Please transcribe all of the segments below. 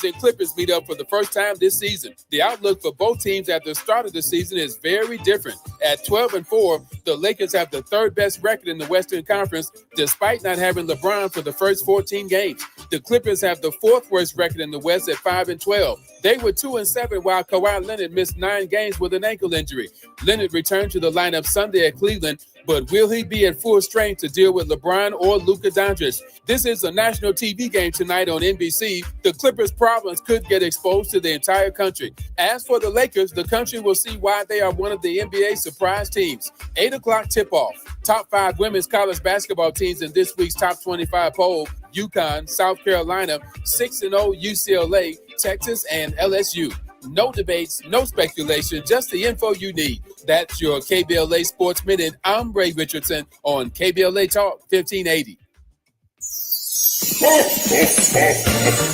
and Clippers meet up for the first time this season. The outlook for both teams at the start of the season is very different. At 12-4, the Lakers have the third best record in the Western Conference, despite not having LeBron for the first 14 games. The Clippers have the fourth worst record in the West at 5-12. They were 2-7 while Kawhi Leonard missed 9 games with an ankle injury. Leonard returned to the lineup Sunday at Cleveland, but will he be at full strength to deal with LeBron or Luka Doncic? This is a national TV game tonight on NBC. The Clippers' problems could get exposed to the entire country. As for the Lakers, the country will see why they are one of the NBA's surprise teams. 8 o'clock tip-off. Top 5 women's college basketball teams in this week's top 25 poll: UConn, South Carolina, 6-0 UCLA, Texas, and LSU. No debates, no speculation, just the info you need. That's your KBLA Sports Minute. I'm Ray Richardson on KBLA Talk 1580.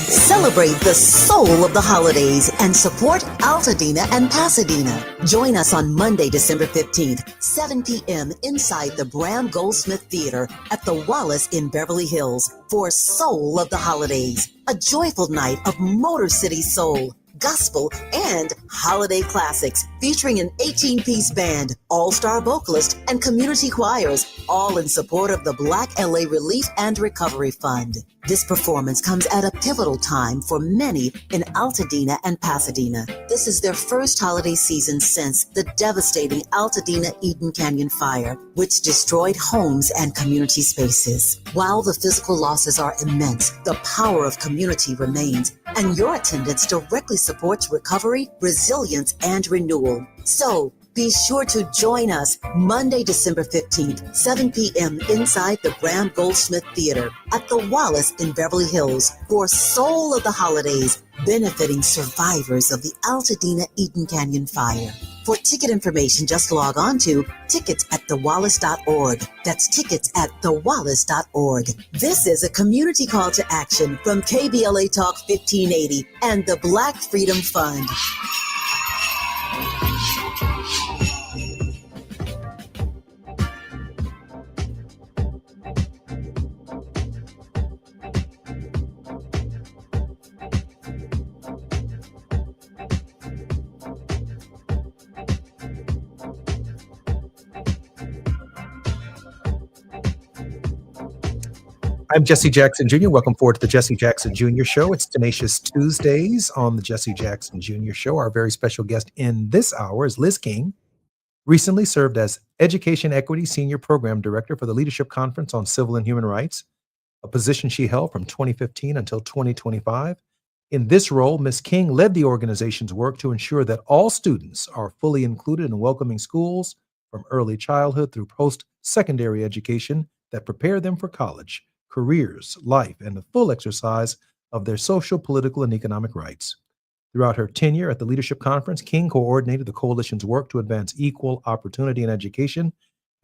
Celebrate the soul of the holidays and support Altadena and Pasadena. Join us on Monday, December 15th, 7 p.m. inside the Bram Goldsmith Theater at the Wallace in Beverly Hills for Soul of the Holidays, a joyful night of Motor City Soul, gospel, and holiday classics featuring an 18-piece band, all-star vocalist, and community choirs, all in support of the Black LA Relief and Recovery Fund. This performance comes at a pivotal time for many in Altadena and Pasadena. This is their first holiday season since the devastating Altadena Eden Canyon fire, which destroyed homes and community spaces. While the physical losses are immense, the power of community remains, and your attendance directly supports recovery, resilience, and renewal. So, be sure to join us Monday, December 15th, 7 p.m. inside the Bram Goldsmith Theater at the Wallace in Beverly Hills for Soul of the Holidays, benefiting survivors of the Altadena Eden Canyon fire. For ticket information, just log on to ticketsatthewallace.org. That's ticketsatthewallace.org. This is a community call to action from KBLA Talk 1580 and the Black Freedom Fund. I'm Jesse Jackson Jr. Welcome forward to the Jesse Jackson Jr. Show. It's Tenacious Tuesdays on the Jesse Jackson Jr. Show. Our very special guest in this hour is Liz King, recently served as Education Equity Senior Program Director for the Leadership Conference on Civil and Human Rights, a position she held from 2015 until 2025. In this role, Ms. King led the organization's work to ensure that all students are fully included in welcoming schools from early childhood through post-secondary education that prepare them for college, careers, life, and the full exercise of their social, political, and economic rights. Throughout her tenure at the Leadership Conference, King coordinated the coalition's work to advance equal opportunity in education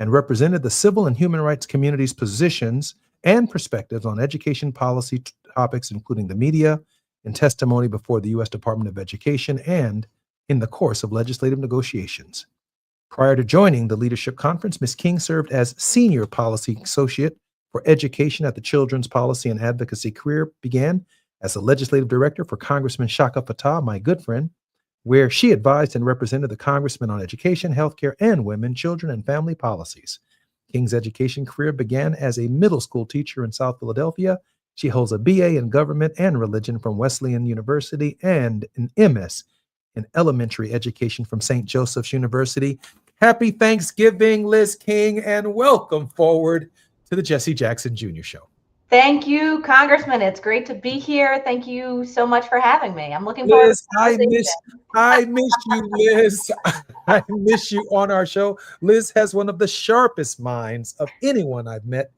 and represented the civil and human rights community's positions and perspectives on education policy topics, including the media and testimony before the U.S. Department of Education and in the course of legislative negotiations. Prior to joining the Leadership Conference, Ms. King served as Senior Policy Associate for Education at the Children's Policy and Advocacy career began as a legislative director for Congressman Shaka Fattah, my good friend, where she advised and represented the congressman on education, healthcare, and women, children, and family policies. King's education career began as a middle school teacher in South Philadelphia. She holds a BA in government and religion from Wesleyan University and an MS in elementary education from St. Joseph's University. Happy Thanksgiving, Liz King, and welcome forward to the Jesse Jackson Jr. Show. Thank you, Congressman. It's great to be here. Thank you so much for having me. I'm looking forward Liz, to the I miss you, Liz. I miss you on our show. Liz has one of the sharpest minds of anyone I've met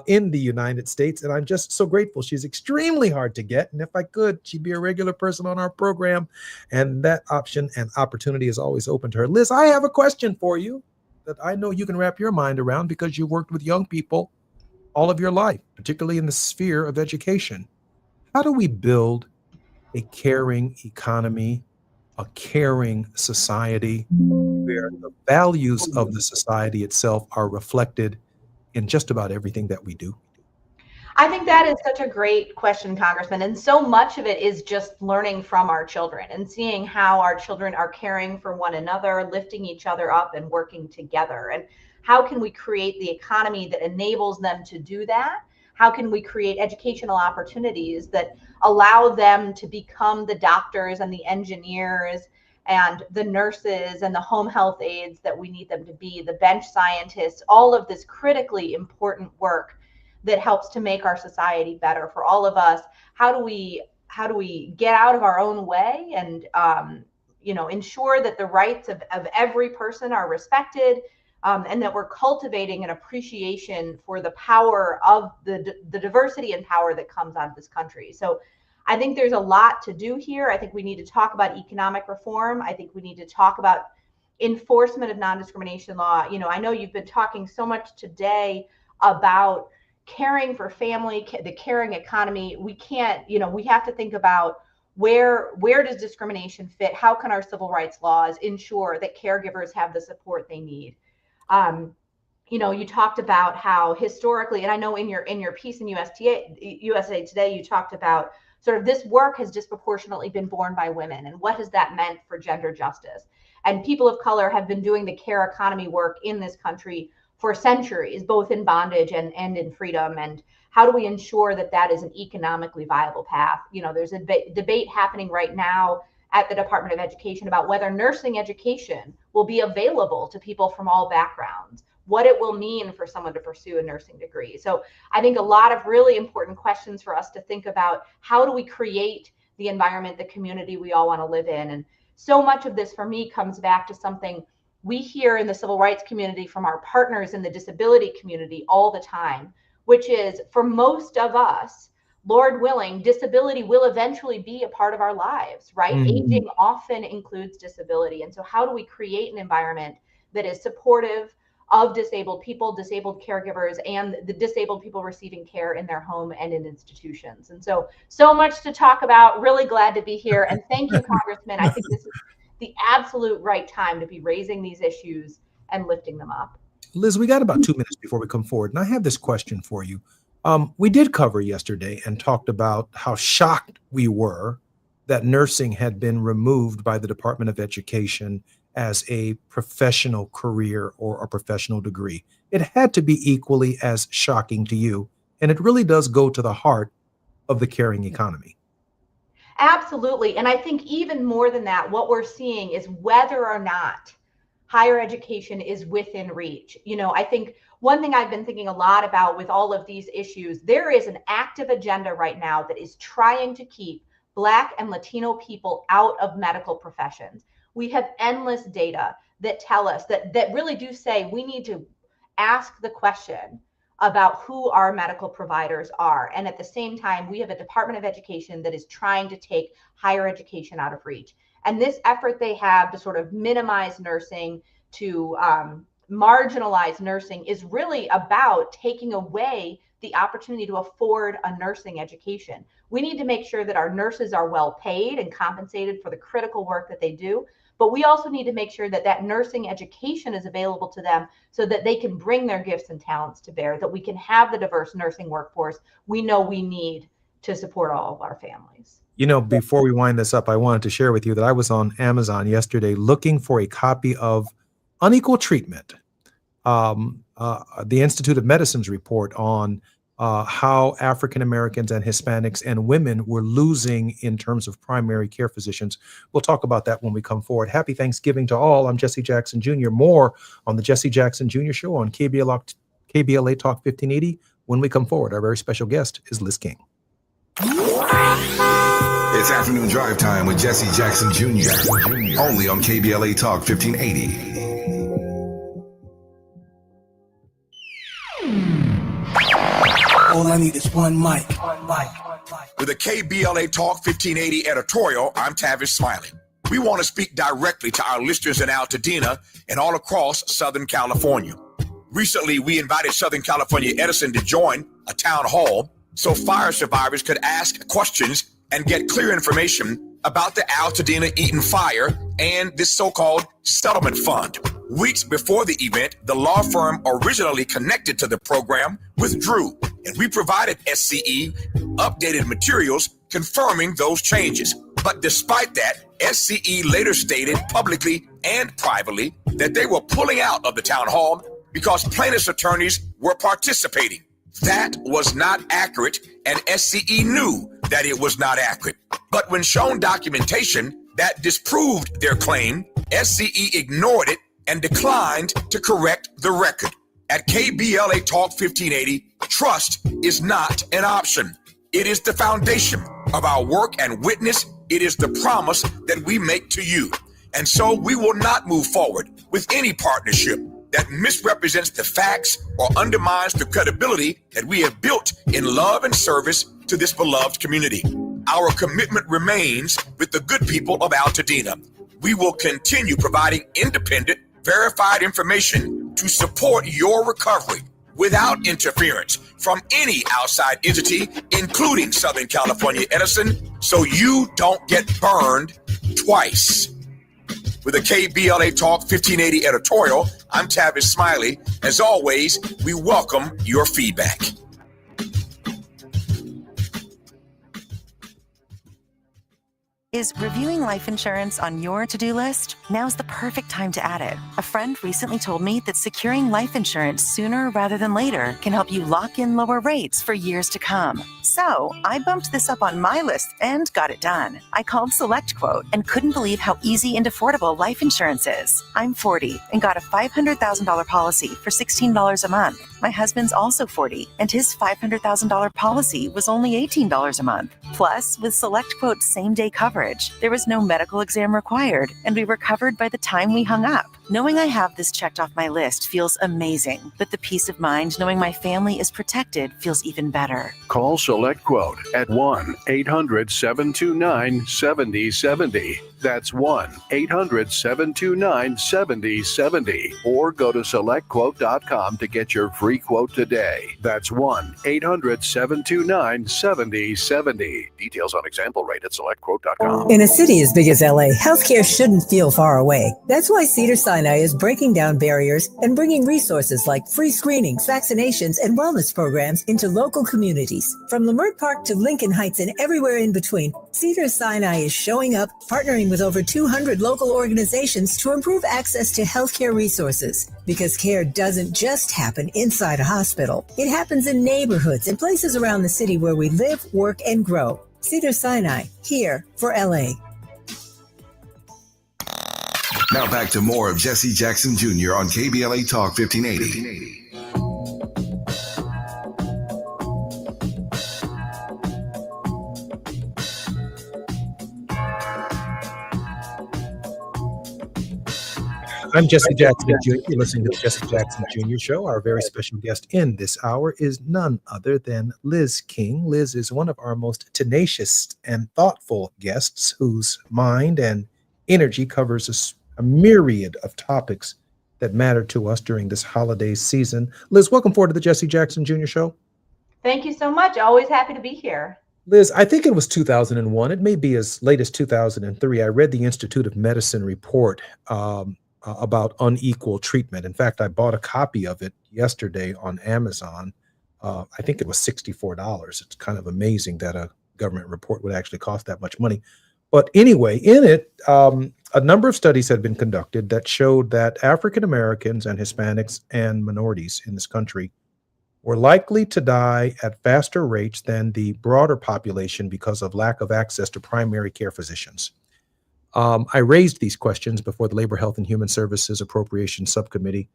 in the United States, and I'm just so grateful. She's extremely hard to get, and if I could, she'd be a regular person on our program, and that option and opportunity is always open to her. Liz, I have a question for you that I know you can wrap your mind around because you worked with young people all of your life, particularly in the sphere of education. How do we build a caring economy, a caring society where the values of the society itself are reflected in just about everything that we do? I think that is such a great question, Congressman. And so much of it is just learning from our children and seeing how our children are caring for one another, lifting each other up and working together. And how can we create the economy that enables them to do that? How can we create educational opportunities that allow them to become the doctors and the engineers and the nurses and the home health aides that we need them to be, the bench scientists, all of this critically important work that helps to make our society better for all of us? How do we get out of our own way and ensure that the rights of every person are respected, and that we're cultivating an appreciation for the power of the diversity and power that comes out of this country? So I think there's a lot to do here. I think we need to talk about economic reform. I think we need to talk about enforcement of non-discrimination law. I know you've been talking so much today about caring for family, the caring economy. We can't, we have to think about where does discrimination fit? How can our civil rights laws ensure that caregivers have the support they need? You talked about how historically, and I know in your piece in USA Today, you talked about sort of this work has disproportionately been borne by women, and what has that meant for gender justice? And people of color have been doing the care economy work in this country for centuries, both in bondage and in freedom. And how do we ensure that that is an economically viable path? There's a debate happening right now at the Department of Education about whether nursing education will be available to people from all backgrounds, what it will mean for someone to pursue a nursing degree. So I think a lot of really important questions for us to think about. How do we create the environment, the community we all want to live in? And so much of this for me comes back to something we hear in the civil rights community from our partners in the disability community all the time, which is, for most of us, Lord willing, disability will eventually be a part of our lives, right? Mm-hmm. Aging often includes disability. And so how do we create an environment that is supportive of disabled people, disabled caregivers, and the disabled people receiving care in their home and in institutions? And so much to talk about. Really glad to be here. And thank you, Congressman. I think this is the absolute right time to be raising these issues and lifting them up. Liz, we got about 2 minutes before we come forward, and I have this question for you. We did cover yesterday and talked about how shocked we were that nursing had been removed by the Department of Education as a professional career or a professional degree. It had to be equally as shocking to you, and it really does go to the heart of the caring economy. Absolutely. And I think even more than that, what we're seeing is whether or not higher education is within reach. I think one thing I've been thinking a lot about with all of these issues, there is an active agenda right now that is trying to keep Black and Latino people out of medical professions. We have endless data that tell us that really do say we need to ask the question about who our medical providers are. And at the same time, we have a Department of Education that is trying to take higher education out of reach. And this effort they have to sort of minimize nursing, to marginalize nursing, is really about taking away the opportunity to afford a nursing education. We need to make sure that our nurses are well paid and compensated for the critical work that they do. But we also need to make sure that that nursing education is available to them so that they can bring their gifts and talents to bear, that we can have the diverse nursing workforce we know we need to support all of our families. Before we wind this up, I wanted to share with you that I was on Amazon yesterday looking for a copy of Unequal Treatment, the Institute of Medicine's report on how African Americans and Hispanics and women were losing in terms of primary care physicians. We'll talk about that when we come forward. Happy Thanksgiving to all. I'm Jesse Jackson Jr. More on the Jesse Jackson Jr. Show on KBLA Talk 1580. When we come forward, our very special guest is Liz King. It's afternoon drive time with Jesse Jackson Jr. Only on KBLA Talk 1580. All I need is one mic. With a KBLA Talk 1580 editorial, I'm Tavish Smiley. We want to speak directly to our listeners in Altadena and all across Southern California. Recently, we invited Southern California Edison to join a town hall so fire survivors could ask questions and get clear information about the Altadena Eaton fire and this so-called settlement fund. Weeks before the event, the law firm originally connected to the program withdrew, and we provided SCE updated materials confirming those changes. But despite that, SCE later stated publicly and privately that they were pulling out of the town hall because plaintiffs' attorneys were participating. That was not accurate, and SCE knew that it was not accurate. But when shown documentation that disproved their claim, SCE ignored it and declined to correct the record. At KBLA Talk 1580, trust is not an option. It is the foundation of our work and witness. It is the promise that we make to you. And so we will not move forward with any partnership that misrepresents the facts or undermines the credibility that we have built in love and service to this beloved community. Our commitment remains with the good people of Altadena. We will continue providing independent, verified information to support your recovery without interference from any outside entity, including Southern California Edison, so you don't get burned twice. With a KBLA Talk 1580 editorial, I'm Tavis Smiley. As always, we welcome your feedback. Is reviewing life insurance on your to-do list? Now's the perfect time to add it. A friend recently told me that securing life insurance sooner rather than later can help you lock in lower rates for years to come. So I bumped this up on my list and got it done. I called SelectQuote and couldn't believe how easy and affordable life insurance is. I'm 40 and got a $500,000 policy for $16 a month. My husband's also 40 and his $500,000 policy was only $18 a month. Plus, with SelectQuote's same-day coverage, there was no medical exam required, and we were covered by the time we hung up. Knowing I have this checked off my list feels amazing, but the peace of mind knowing my family is protected feels even better. Call SelectQuote at 1-800-729-7070. That's 1-800-729-7070. Or go to SelectQuote.com to get your free quote today. That's 1-800-729-7070. Details on example rate at SelectQuote.com. In a city as big as LA, healthcare shouldn't feel far away. That's why Cedars-Sinai is breaking down barriers and bringing resources like free screenings, vaccinations, and wellness programs into local communities. From Leimert Park to Lincoln Heights and everywhere in between, Cedars-Sinai is showing up, partnering with over 200 local organizations to improve access to healthcare resources. Because care doesn't just happen inside a hospital. It happens in neighborhoods and places around the city where we live, work, and grow. Cedars-Sinai, here for LA. Now back to more of Jesse Jackson Jr. on KBLA Talk 1580. I'm Jesse Jackson Jr. You're listening to the Jesse Jackson Jr. Show. Our very special guest in this hour is none other than Liz King. Liz is one of our most tenacious and thoughtful guests whose mind and energy covers a myriad of topics that matter to us during this holiday season. Liz, welcome forward to the Jesse Jackson Jr. Show. Thank you so much. Always happy to be here. Liz, I think it was 2001. It may be as late as 2003. I read the Institute of Medicine report about unequal treatment. In fact, I bought a copy of it yesterday on Amazon. I think it was $64. It's kind of amazing that a government report would actually cost that much money. But anyway, in it, a number of studies had been conducted that showed that African Americans and Hispanics and minorities in this country were likely to die at faster rates than the broader population because of lack of access to primary care physicians. I raised these questions before the Labor, Health, and Human Services Appropriations Subcommittee,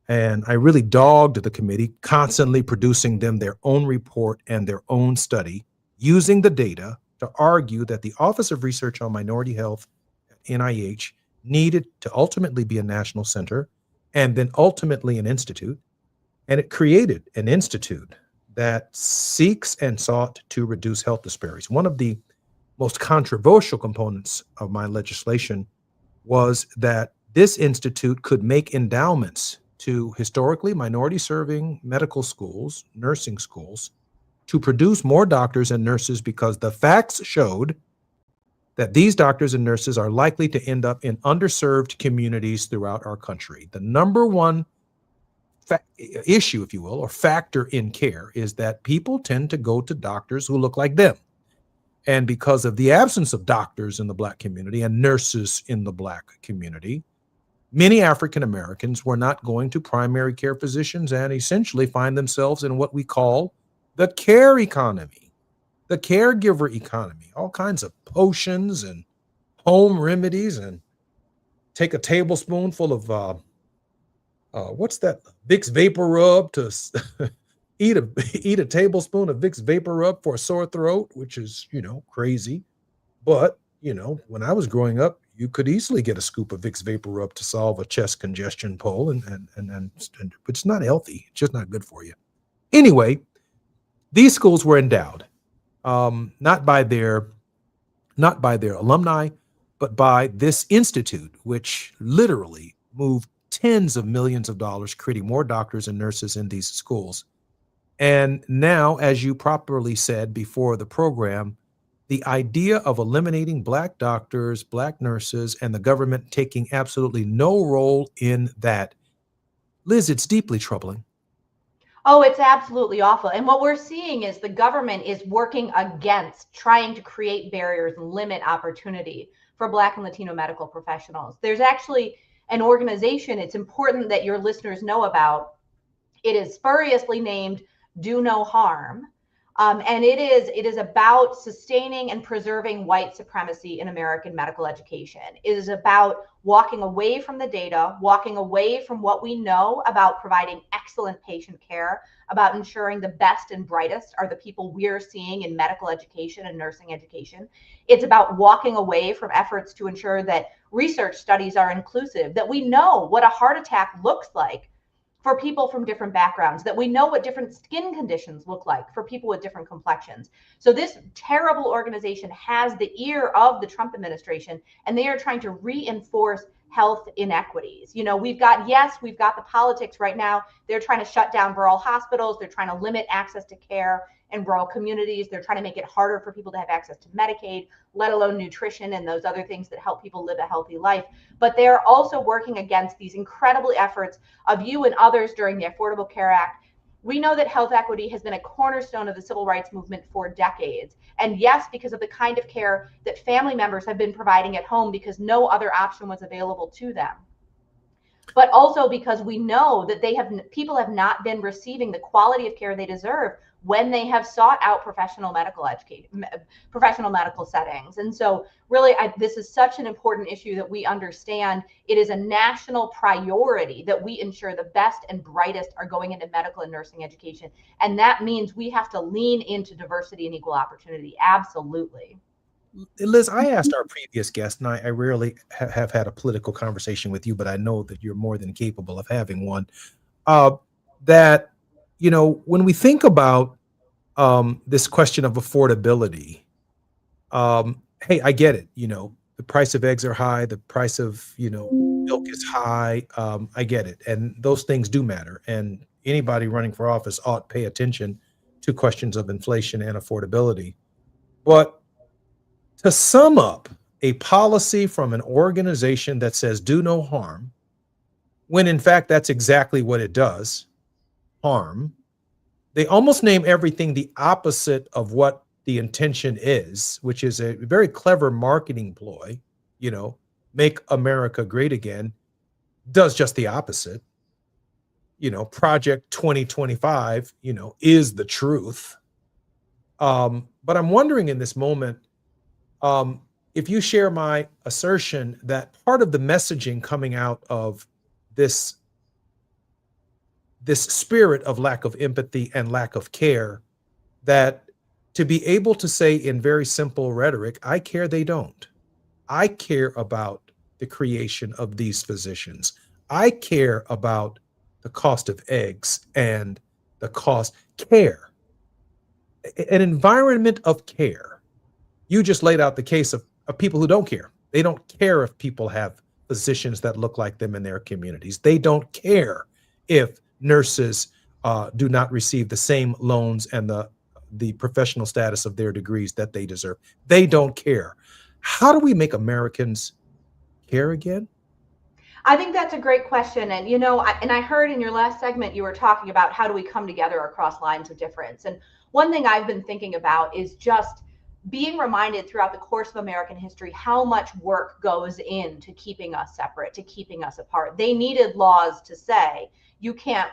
and I really dogged the committee, constantly producing them their own report and their own study, using the data to argue that the Office of Research on Minority Health, NIH, needed to ultimately be a national center and then ultimately an institute. And it created an institute that seeks and sought to reduce health disparities. One of the most controversial components of my legislation was that this institute could make endowments to historically minority-serving medical schools, nursing schools, to produce more doctors and nurses because the facts showed that these doctors and nurses are likely to end up in underserved communities throughout our country. The number one issue, if you will, or factor in care is that people tend to go to doctors who look like them. And because of the absence of doctors in the Black community and nurses in the Black community, many African Americans were not going to primary care physicians and essentially find themselves in what we call the care economy, the caregiver economy, all kinds of potions and home remedies, and take a tablespoonful of what's that? Vicks Vapor Rub to eat a tablespoon of Vicks Vapor Rub for a sore throat, which is, crazy. But, when I was growing up, you could easily get a scoop of Vicks Vapor Rub to solve a chest congestion pull, and it's not healthy. It's just not good for you. Anyway, these schools were endowed, not by their alumni, but by this institute, which literally moved tens of millions of dollars, creating more doctors and nurses in these schools. And now, as you properly said before the program, the idea of eliminating Black doctors, Black nurses, and the government taking absolutely no role in that, Liz, it's deeply troubling. Oh, it's absolutely awful. And what we're seeing is the government is working against trying to create barriers and limit opportunity for Black and Latino medical professionals. There's actually an organization it's important that your listeners know about. It is spuriously named Do No Harm. And it is about sustaining and preserving white supremacy in American medical education. It is about walking away from the data, walking away from what we know about providing excellent patient care, about ensuring the best and brightest are the people we're seeing in medical education and nursing education. It's about walking away from efforts to ensure that research studies are inclusive, that we know what a heart attack looks like for people from different backgrounds, that we know what different skin conditions look like for people with different complexions. So this terrible organization has the ear of the Trump administration, and they are trying to reinforce health inequities. We've got the politics right now. They're trying to shut down rural hospitals. They're trying to limit access to care in rural communities. They're trying to make it harder for people to have access to Medicaid, let alone nutrition and those other things that help people live a healthy life. But they're also working against these incredible efforts of you and others during the Affordable Care Act. We know that health equity has been a cornerstone of the civil rights movement for decades. And yes, because of the kind of care that family members have been providing at home because no other option was available to them. But also because we know that people have not been receiving the quality of care they deserve when they have sought out professional medical settings. And so really, this is such an important issue that we understand. It is a national priority that we ensure the best and brightest are going into medical and nursing education. And that means we have to lean into diversity and equal opportunity. Absolutely. Liz, I asked our previous guest, and I rarely have had a political conversation with you, but I know that you're more than capable of having one, that, when we think about this question of affordability, hey, I get it. The price of eggs are high. The price of, milk is high. I get it. And those things do matter. And anybody running for office ought to pay attention to questions of inflation and affordability. But to sum up a policy from an organization that says do no harm, when in fact that's exactly what it does, harm, they almost name everything the opposite of what the intention is, which is a very clever marketing ploy, make America great again, does just the opposite. Project 2025, is the truth. But I'm wondering in this moment, if you share my assertion that part of the messaging coming out of this spirit of lack of empathy and lack of care, that to be able to say in very simple rhetoric, I care, they don't. I care about the creation of these physicians. I care about the cost of eggs and the cost care, an environment of care. You just laid out the case of people who don't care. They don't care if people have physicians that look like them in their communities. They don't care if nurses do not receive the same loans and the professional status of their degrees that they deserve. They don't care. How do we make Americans care again? I think that's a great question. And, I heard in your last segment, you were talking about how do we come together across lines of difference. And one thing I've been thinking about is just being reminded throughout the course of American history how much work goes into keeping us separate, to keeping us apart. They needed laws to say, you can't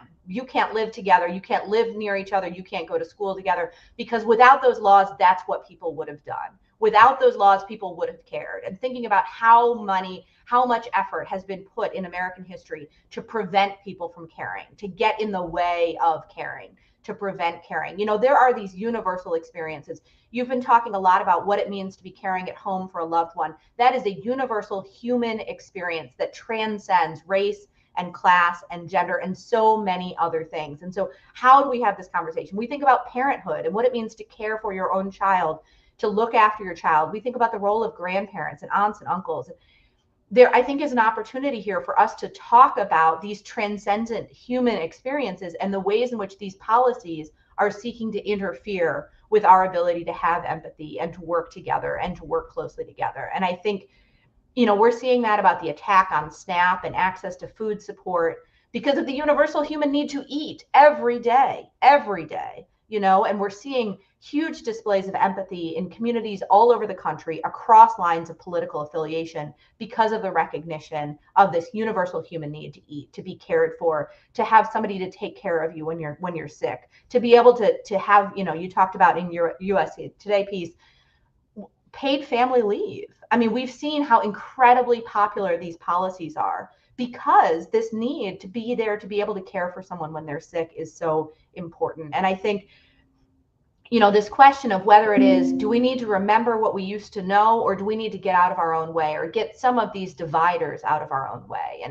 live together, you can't live near each other, you can't go to school together, because without those laws, that's what people would have done. Without those laws, people would have cared. And thinking about how much effort has been put in American history to prevent people from caring, to get in the way of caring, to prevent caring. There are these universal experiences. You've been talking a lot about what it means to be caring at home for a loved one. That is a universal human experience that transcends race and class and gender and so many other things. And so how do we have this conversation? We think about parenthood and what it means to care for your own child, to look after your child. We think about the role of grandparents and aunts and uncles. There, I think, is an opportunity here for us to talk about these transcendent human experiences and the ways in which these policies are seeking to interfere with our ability to have empathy and to work together and to work closely together. And I think, we're seeing that about the attack on SNAP and access to food support because of the universal human need to eat every day, and we're seeing huge displays of empathy in communities all over the country across lines of political affiliation because of the recognition of this universal human need to eat, to be cared for, to have somebody to take care of you when you're sick, to be able to have, you talked about in your USA Today piece, paid family leave. I mean, we've seen how incredibly popular these policies are because this need to be there to be able to care for someone when they're sick is so important. And I think, this question of whether it is, do we need to remember what we used to know, or do we need to get out of our own way, or get some of these dividers out of our own way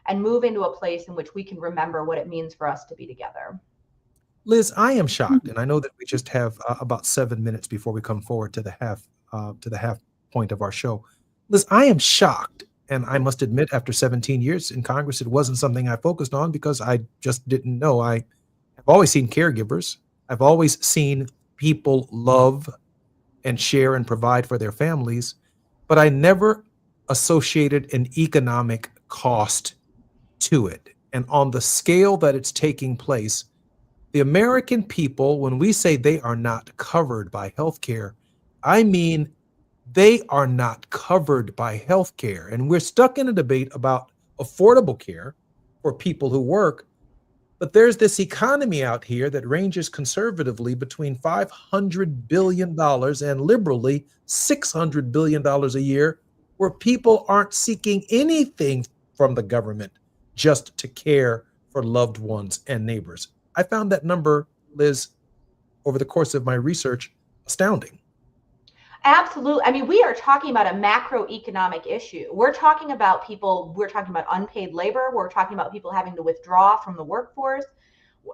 and move into a place in which we can remember what it means for us to be together? Liz, I am shocked, and I know that we just have about 7 minutes before we come forward to the half point of our show. Liz, I am shocked, and I must admit, after 17 years in Congress, it wasn't something I focused on because I just didn't know. I have always seen caregivers. I've always seen people love and share and provide for their families, but I never associated an economic cost to it. And on the scale that it's taking place, the American people, when we say they are not covered by healthcare, I mean they are not covered by healthcare. And we're stuck in a debate about affordable care for people who work. But there's this economy out here that ranges conservatively between $500 billion and liberally $600 billion a year, where people aren't seeking anything from the government just to care for loved ones and neighbors. I found that number, Liz, over the course of my research, astounding. Absolutely. I mean, we are talking about a macroeconomic issue. We're talking about unpaid labor. We're talking about people having to withdraw from the workforce.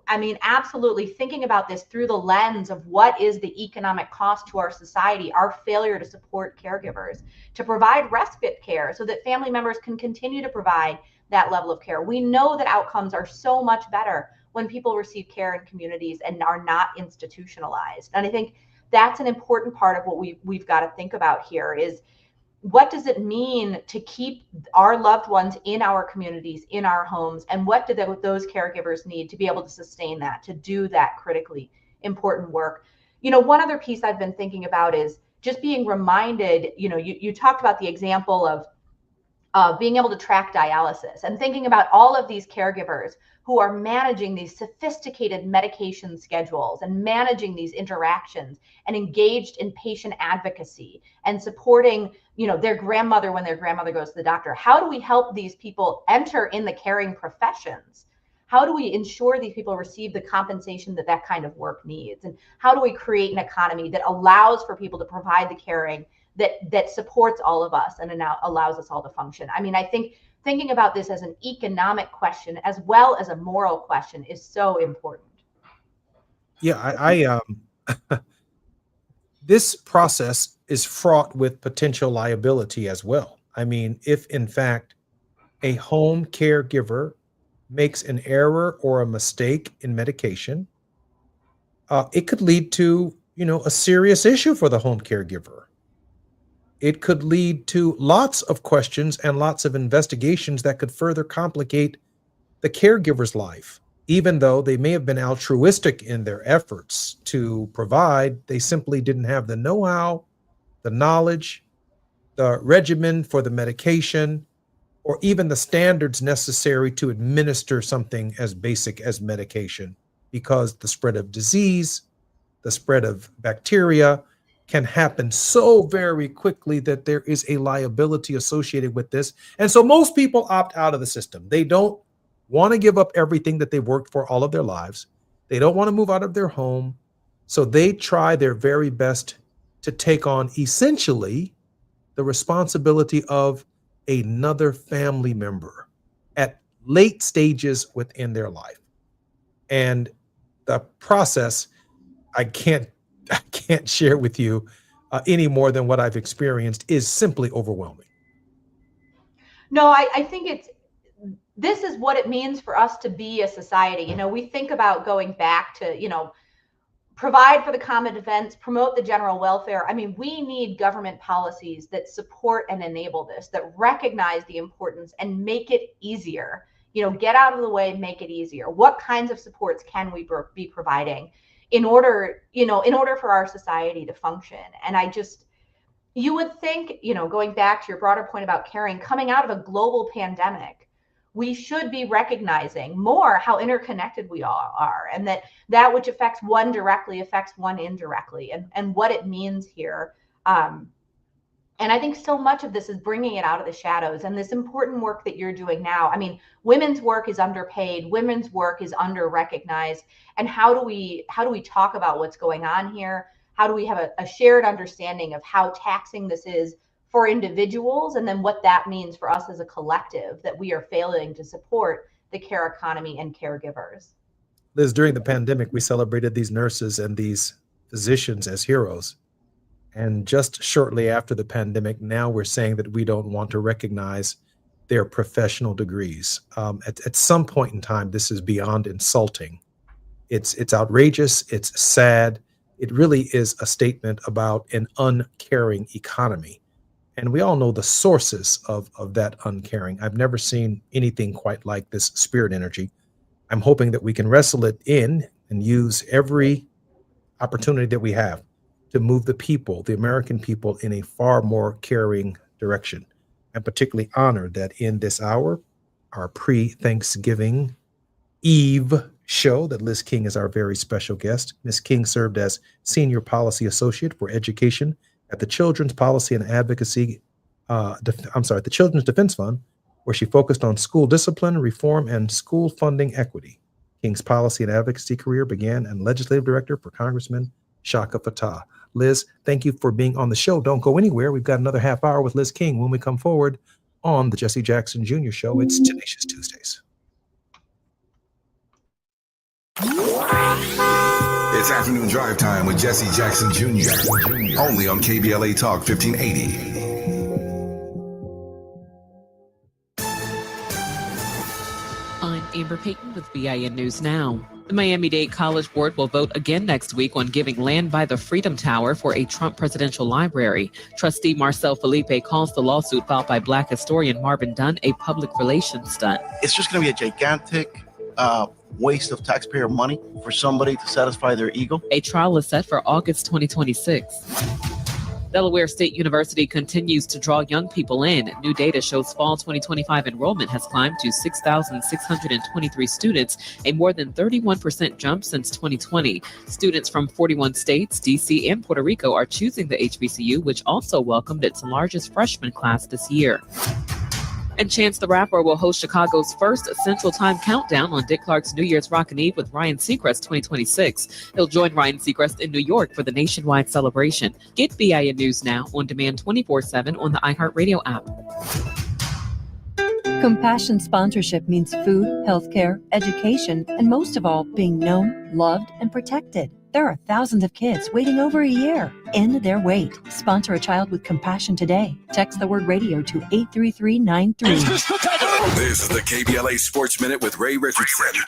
I mean, absolutely thinking about this through the lens of what is the economic cost to our society, our failure to support caregivers, to provide respite care so that family members can continue to provide that level of care. We know that outcomes are so much better when people receive care in communities and are not institutionalized. And I think that's an important part of what we've got to think about here is, what does it mean to keep our loved ones in our communities, in our homes, and what do those caregivers need to be able to sustain that, to do that critically important work? One other piece I've been thinking about is just being reminded, you talked about the example of being able to track dialysis and thinking about all of these caregivers who are managing these sophisticated medication schedules and managing these interactions and engaged in patient advocacy and supporting, their grandmother when their grandmother goes to the doctor. How do we help these people enter in the caring professions? How do we ensure these people receive the compensation that kind of work needs? And how do we create an economy that allows for people to provide the caring that supports all of us and allows us all to function? I mean, I think thinking about this as an economic question as well as a moral question is so important. Yeah, this process is fraught with potential liability as well. I mean, if in fact a home caregiver makes an error or a mistake in medication, it could lead to, a serious issue for the home caregiver. it could lead to lots of questions and lots of investigations that could further complicate the caregiver's life. Even though they may have been altruistic in their efforts to provide, they simply didn't have the know-how, the knowledge, the regimen for the medication, or even the standards necessary to administer something as basic as medication, because the spread of disease, the spread of bacteria can happen so very quickly that there is a liability associated with this. And so most people opt out of the system. They don't want to give up everything that they've worked for all of their lives. They don't want to move out of their home. So they try their very best to take on essentially the responsibility of another family member at late stages within their life. And the process, I can't share with you any more than what I've experienced, is simply overwhelming. No, I think this is what it means for us to be a society. You know, we think about going back to, you know, provide for the common defense, promote the general welfare. I mean, we need government policies that support and enable this, that recognize the importance and make it easier. You know, get out of the way, make it easier. What kinds of supports can we be providing in order for our society to function? And you would think, you know, going back to your broader point about caring, coming out of a global pandemic, we should be recognizing more how interconnected we all are, and that which affects one directly affects one indirectly, and what it means here. And I think so much of this is bringing it out of the shadows, and this important work that you're doing now. I mean, women's work is underpaid, women's work is under-recognized, and how do we talk about what's going on here? How do we have a shared understanding of how taxing this is for individuals, and then what that means for us as a collective, that we are failing to support the care economy and caregivers? Liz, during the pandemic, we celebrated these nurses and these physicians as heroes. And just shortly after the pandemic, now we're saying that we don't want to recognize their professional degrees. At some point in time, this is beyond insulting. It's outrageous. It's sad. It really is a statement about an uncaring economy. And we all know the sources of that uncaring. I've never seen anything quite like this spirit energy. I'm hoping that we can wrestle it in and use every opportunity that we have to move the people, the American people, in a far more caring direction. I'm particularly honored that in this hour, our pre-Thanksgiving Eve show, that Liz King is our very special guest. Ms. King served as Senior Policy Associate for Education at the Children's Policy and Advocacy, the Children's Defense Fund, where she focused on school discipline, reform, and school funding equity. King's policy and advocacy career began as legislative director for Congressman Shaka Fattah. Liz, thank you for being on the show. Don't go anywhere. We've got another half hour with Liz King when we come forward on the Jesse Jackson Jr. Show. It's Tenacious Tuesdays. It's afternoon drive time with Jesse Jackson Jr. Only on KBLA Talk 1580. I'm Amber Payton with BIN News Now. The Miami-Dade College Board will vote again next week on giving land by the Freedom Tower for a Trump presidential library. Trustee Marcel Felipe calls the lawsuit filed by Black historian Marvin Dunn a public relations stunt. It's just going to be a gigantic waste of taxpayer money for somebody to satisfy their ego. A trial is set for August 2026. Delaware State University continues to draw young people in. New data shows fall 2025 enrollment has climbed to 6,623 students, a more than 31% jump since 2020. Students from 41 states, D.C., and Puerto Rico are choosing the HBCU, which also welcomed its largest freshman class this year. And Chance the Rapper will host Chicago's first Central Time countdown on Dick Clark's New Year's Rockin' Eve with Ryan Seacrest 2026. He'll join Ryan Seacrest in New York for the nationwide celebration. Get BIN News Now on demand 24/7 on the iHeartRadio app. Compassion sponsorship means food, healthcare, education, and most of all, being known, loved, and protected. There are thousands of kids waiting over a year. End their wait. Sponsor a child with compassion today. Text the word radio to 83393. This is the KBLA Sports Minute with Ray Richardson.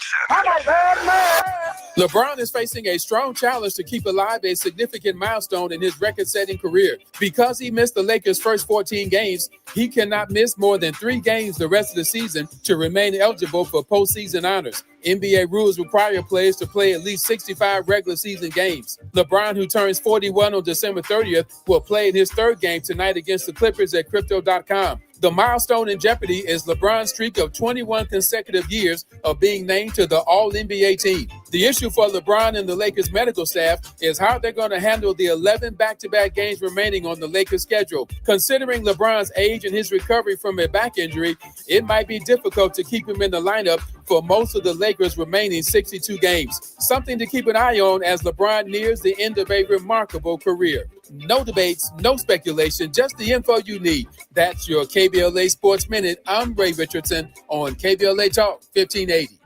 LeBron is facing a strong challenge to keep alive a significant milestone in his record-setting career. Because he missed the Lakers' first 14 games, he cannot miss more than 3 games the rest of the season to remain eligible for postseason honors. NBA rules require players to play at least 65 regular season games. LeBron, who turns 41 on December 30th, will play in his 3rd game tonight against the Clippers at Crypto.com. The milestone in jeopardy is LeBron's streak of 21 consecutive years of being named to the All-NBA team. The issue for LeBron and the Lakers medical staff is how they're going to handle the 11 back-to-back games remaining on the Lakers schedule. Considering LeBron's age and his recovery from a back injury, it might be difficult to keep him in the lineup for most of the Lakers' remaining 62 games. Something to keep an eye on as LeBron nears the end of a remarkable career. No debates, no speculation, just the info you need. That's your KBLA Sports Minute. I'm Ray Richardson on KBLA Talk 1580.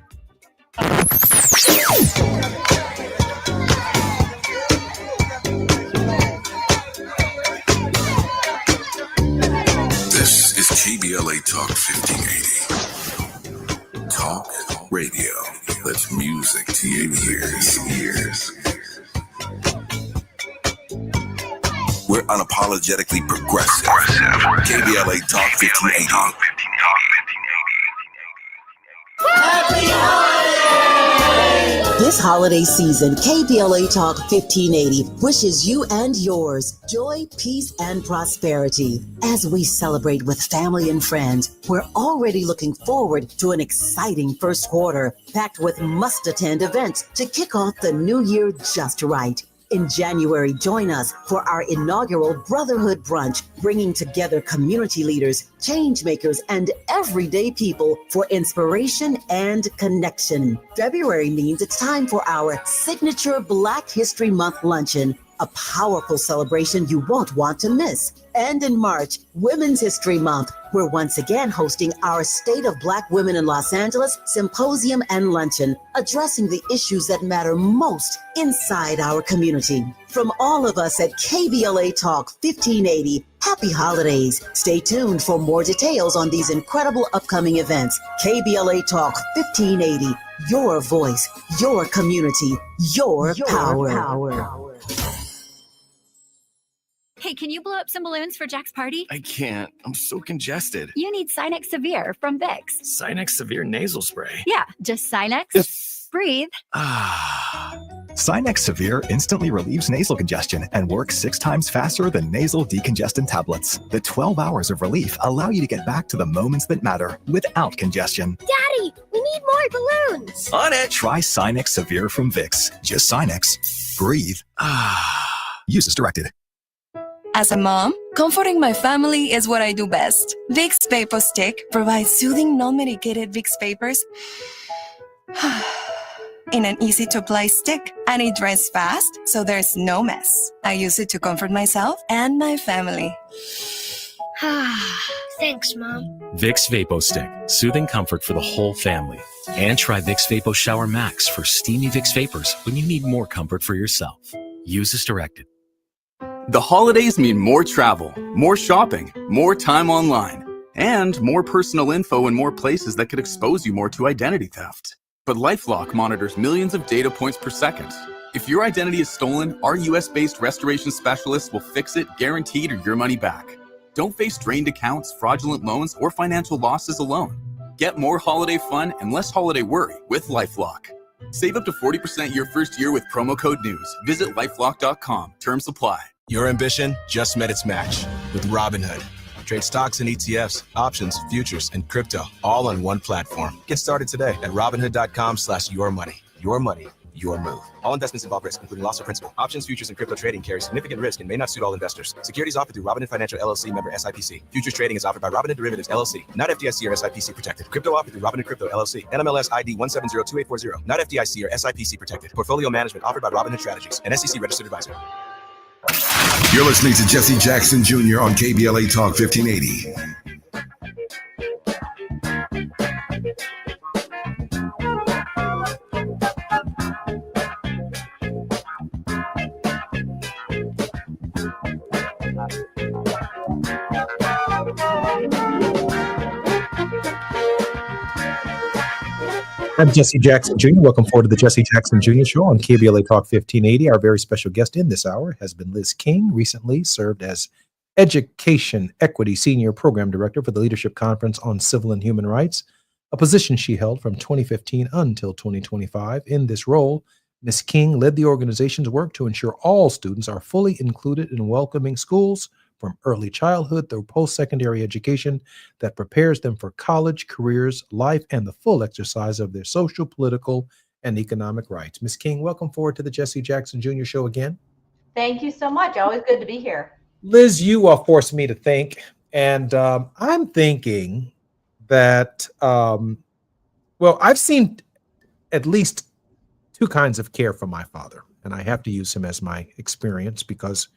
This is KBLA Talk 1580. Talk radio. That's music to your ears. We're unapologetically progressive. KBLA Talk 1580. This holiday season, KBLA Talk 1580 wishes you and yours joy, peace, and prosperity. As we celebrate with family and friends, we're already looking forward to an exciting first quarter, packed with must-attend events to kick off the new year just right. In January, join us for our inaugural Brotherhood Brunch, bringing together community leaders, change makers, and everyday people for inspiration and connection. February means it's time for our signature Black History Month luncheon, a powerful celebration you won't want to miss. And in March, Women's History Month, we're once again hosting our State of Black Women in Los Angeles Symposium and Luncheon, addressing the issues that matter most inside our community. From all of us at KBLA Talk 1580, happy holidays. Stay tuned for more details on these incredible upcoming events. KBLA Talk 1580, your voice, your community, your power. Hey, can you blow up some balloons for Jack's party? I can't. I'm so congested. You need Sinex Severe from Vicks. Sinex Severe nasal spray. Yeah, just Sinex. Breathe. Sinex Severe instantly relieves nasal congestion and works 6 times faster than nasal decongestant tablets. The 12 hours of relief allow you to get back to the moments that matter without congestion. Daddy, we need more balloons. On it. Try Sinex Severe from Vicks. Just Sinex. Breathe. Use as directed. As a mom, comforting my family is what I do best. Vicks Vapor Stick provides soothing, non-medicated Vicks vapors in an easy-to-apply stick, and it dries fast, so there's no mess. I use it to comfort myself and my family. Thanks, Mom. Vicks Vapo Stick, soothing comfort for the whole family. And try Vicks Vapo Shower Max for steamy Vicks vapors when you need more comfort for yourself. Use as directed. The holidays mean more travel, more shopping, more time online, and more personal info in more places that could expose you more to identity theft. But LifeLock monitors millions of data points per second. If your identity is stolen, our US-based restoration specialists will fix it, guaranteed, or your money back. Don't face drained accounts, fraudulent loans, or financial losses alone. Get more holiday fun and less holiday worry with LifeLock. Save up to 40% your first year with promo code NEWS. Visit lifelock.com. Terms apply. Your ambition just met its match with Robinhood. Trade stocks and ETFs, options, futures, and crypto all on one platform. Get started today at Robinhood.com/yourmoney. Your money, your move. All investments involve risk, including loss of principal. Options, futures, and crypto trading carry significant risk and may not suit all investors. Securities offered through Robinhood Financial LLC, member SIPC. Futures trading is offered by Robinhood Derivatives LLC, not FDIC or SIPC protected. Crypto offered through Robinhood Crypto LLC, NMLS ID 1702840, not FDIC or SIPC protected. Portfolio management offered by Robinhood Strategies, an SEC registered advisor. You're listening to Jesse Jackson Jr. on KBLA Talk 1580. I'm Jesse Jackson Jr. Welcome forward to the Jesse Jackson Jr. Show on KBLA Talk 1580. Our very special guest in this hour has been Liz King, recently served as Education Equity Senior Program Director for the Leadership Conference on Civil and Human Rights, a position she held from 2015 until 2025. In this role, Ms. King led the organization's work to ensure all students are fully included in welcoming schools from early childhood through post-secondary education that prepares them for college, careers, life, and the full exercise of their social, political, and economic rights. Ms. King, welcome forward to the Jesse Jackson Jr. Show again. Thank you so much. Always good to be here. Liz, you forced me to think, and I'm thinking that, I've seen at least two kinds of care from my father, and I have to use him as my experience because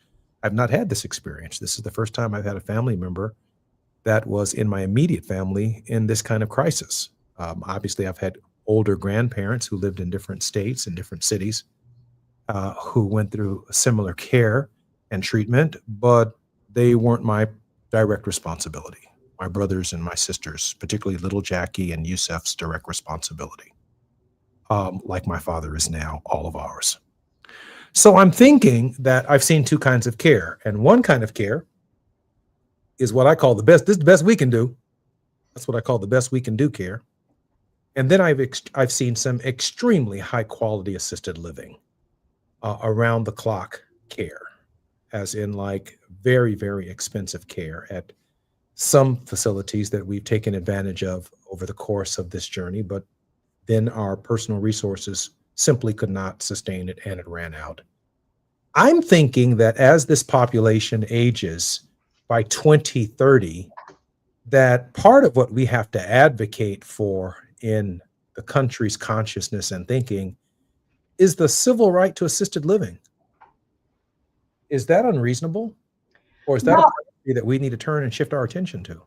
I've not had this experience. This is the first time I've had a family member that was in my immediate family in this kind of crisis. Obviously, I've had older grandparents who lived in different states and different cities who went through similar care and treatment, but they weren't my direct responsibility. My brothers and my sisters, particularly little Jackie and Yusef's direct responsibility, like my father is now all of ours. So I'm thinking that I've seen two kinds of care, and one kind of care is what I call the best. This is the best we can do. That's what I call the best we can do care. And then I've seen some extremely high quality assisted living, around the clock care, as in like very, very expensive care at some facilities that we've taken advantage of over the course of this journey, but then our personal resources simply could not sustain it and it ran out. I'm thinking that as this population ages by 2030, that part of what we have to advocate for in the country's consciousness and thinking is the civil right to assisted living. Is that unreasonable? Or is that a priority that we need to turn and shift our attention to?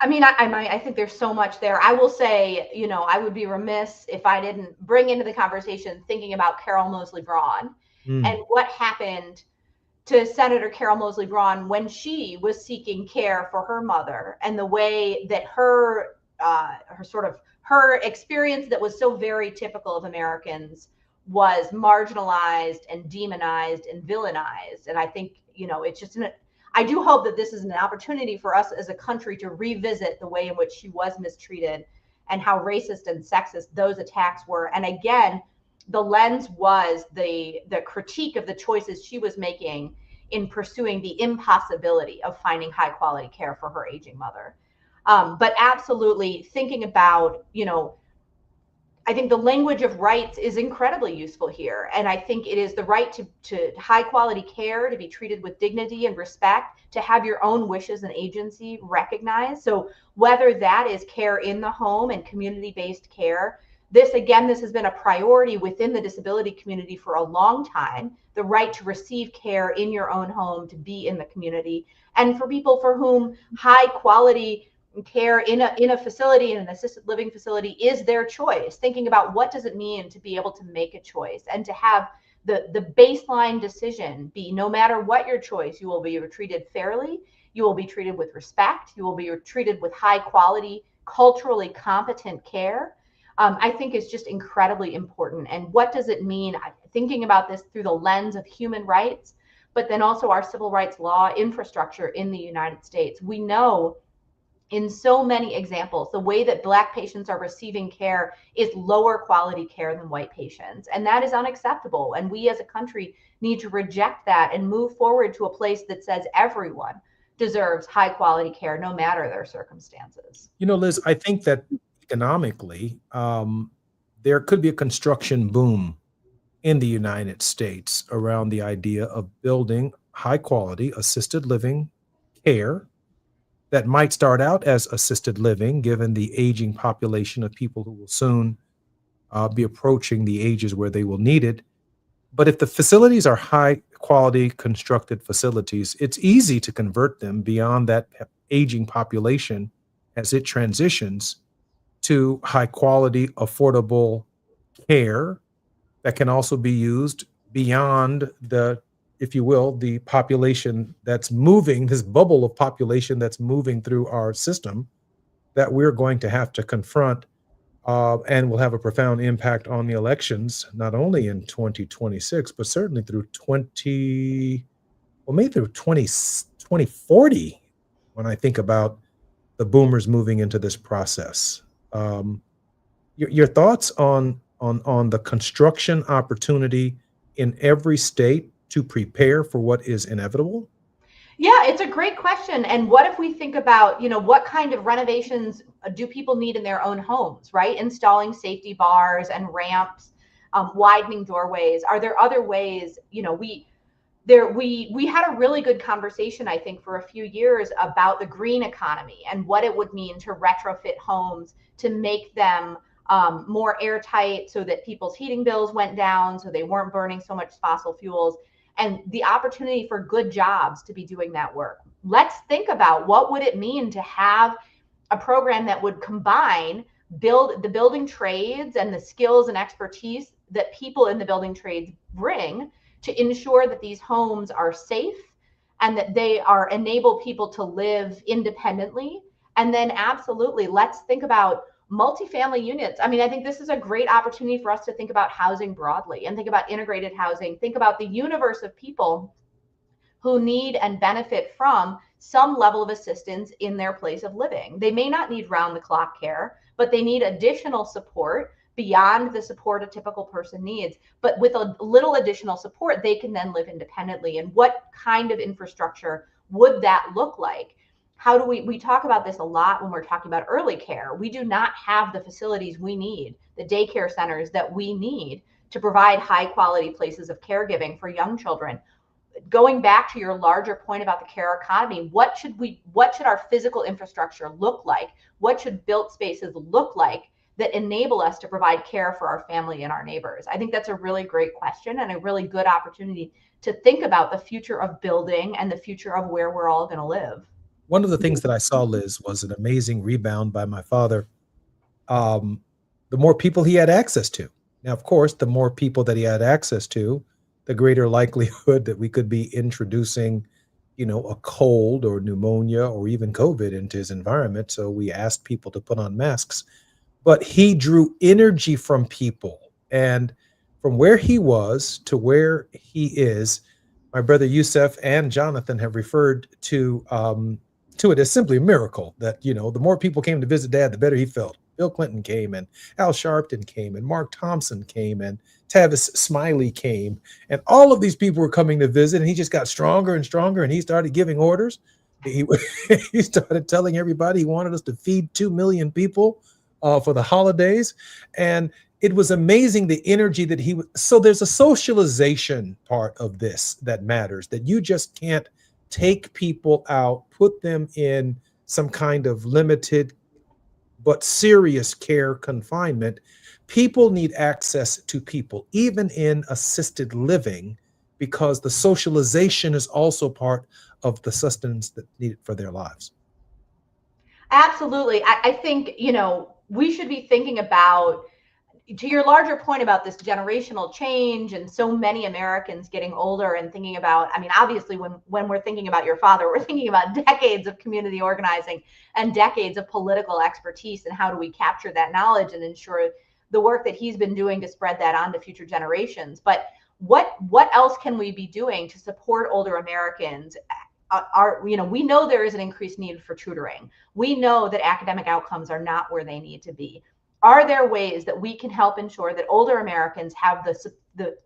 I mean, I think there's so much there. I will say, I would be remiss if I didn't bring into the conversation thinking about Carol Moseley Braun and what happened to Senator Carol Moseley Braun when she was seeking care for her mother, and the way that her experience that was so very typical of Americans was marginalized and demonized and villainized. And I think, it's just I do hope that this is an opportunity for us as a country to revisit the way in which she was mistreated and how racist and sexist those attacks were. And again, the lens was the critique of the choices she was making in pursuing the impossibility of finding high quality care for her aging mother. But absolutely thinking about, I think the language of rights is incredibly useful here. And I think it is the right to high quality care, to be treated with dignity and respect, to have your own wishes and agency recognized. So whether that is care in the home and community-based care, this has been a priority within the disability community for a long time, the right to receive care in your own home, to be in the community. And for people for whom high quality care in a facility, in an assisted living facility, is their choice, thinking about what does it mean to be able to make a choice and to have the baseline decision be, no matter what your choice, you will be treated fairly, you will be treated with respect, you will be treated with high quality, culturally competent care. I think is just incredibly important. And what does it mean? Thinking about this through the lens of human rights, but then also our civil rights law infrastructure in the United States. We know in so many examples, the way that Black patients are receiving care is lower quality care than white patients. And that is unacceptable. And we as a country need to reject that and move forward to a place that says everyone deserves high quality care, no matter their circumstances. Liz, I think that economically, there could be a construction boom in the United States around the idea of building high quality assisted living care that might start out as assisted living, given the aging population of people who will soon be approaching the ages where they will need it. But if the facilities are high quality constructed facilities, it's easy to convert them beyond that aging population as it transitions to high quality, affordable care that can also be used beyond the if you will, the population that's moving, this bubble of population that's moving through our system that we're going to have to confront and will have a profound impact on the elections, not only in 2026, but certainly through maybe through 2040, when I think about the boomers moving into this process. Your thoughts on the construction opportunity in every state to prepare for what is inevitable? Yeah, it's a great question. And what if we think about, what kind of renovations do people need in their own homes, right? Installing safety bars and ramps, widening doorways. Are there other ways? We had a really good conversation, I think, for a few years about the green economy and what it would mean to retrofit homes to make them more airtight so that people's heating bills went down, so they weren't burning so much fossil fuels, and the opportunity for good jobs to be doing that work. Let's think about what would it mean to have a program that would combine the building trades and the skills and expertise that people in the building trades bring to ensure that these homes are safe and that they enable people to live independently. And then absolutely, let's think about multifamily units. I mean, I think this is a great opportunity for us to think about housing broadly and think about integrated housing, think about the universe of people who need and benefit from some level of assistance in their place of living. They may not need round-the-clock care, but they need additional support beyond the support a typical person needs. But with a little additional support, they can then live independently. And what kind of infrastructure would that look like? How do we talk about this a lot when we're talking about early care. We do not have the facilities we need, the daycare centers that we need to provide high quality places of caregiving for young children. Going back to your larger point about the care economy, what should our physical infrastructure look like? What should built spaces look like that enable us to provide care for our family and our neighbors? I think that's a really great question and a really good opportunity to think about the future of building and the future of where we're all going to live. One of the things that I saw, Liz, was an amazing rebound by my father. The more people he had access to. Now, of course, the more people that he had access to, the greater likelihood that we could be introducing, a cold or pneumonia or even COVID into his environment. So we asked people to put on masks. But he drew energy from people. And from where he was to where he is, my brother Yusef and Jonathan have referred to it as simply a miracle that, the more people came to visit Dad, the better he felt. Bill Clinton came, and Al Sharpton came, and Mark Thompson came, and Tavis Smiley came, and all of these people were coming to visit, and he just got stronger and stronger, and he started giving orders. He started telling everybody he wanted us to feed 2 million people for the holidays. And it was amazing the energy that so there's a socialization part of this that matters, that you just can't take people out, put them in some kind of limited but serious care confinement. People need access to people, even in assisted living, because the socialization is also part of the sustenance that's needed for their lives. Absolutely. I think, we should be thinking about, to your larger point about this generational change and so many Americans getting older and thinking about, obviously when we're thinking about your father, we're thinking about decades of community organizing and decades of political expertise, and how do we capture that knowledge and ensure the work that he's been doing to spread that on to future generations. But what else can we be doing to support older Americans? We know there is an increased need for tutoring. We know that academic outcomes are not where they need to be. Are there ways that we can help ensure that older Americans have the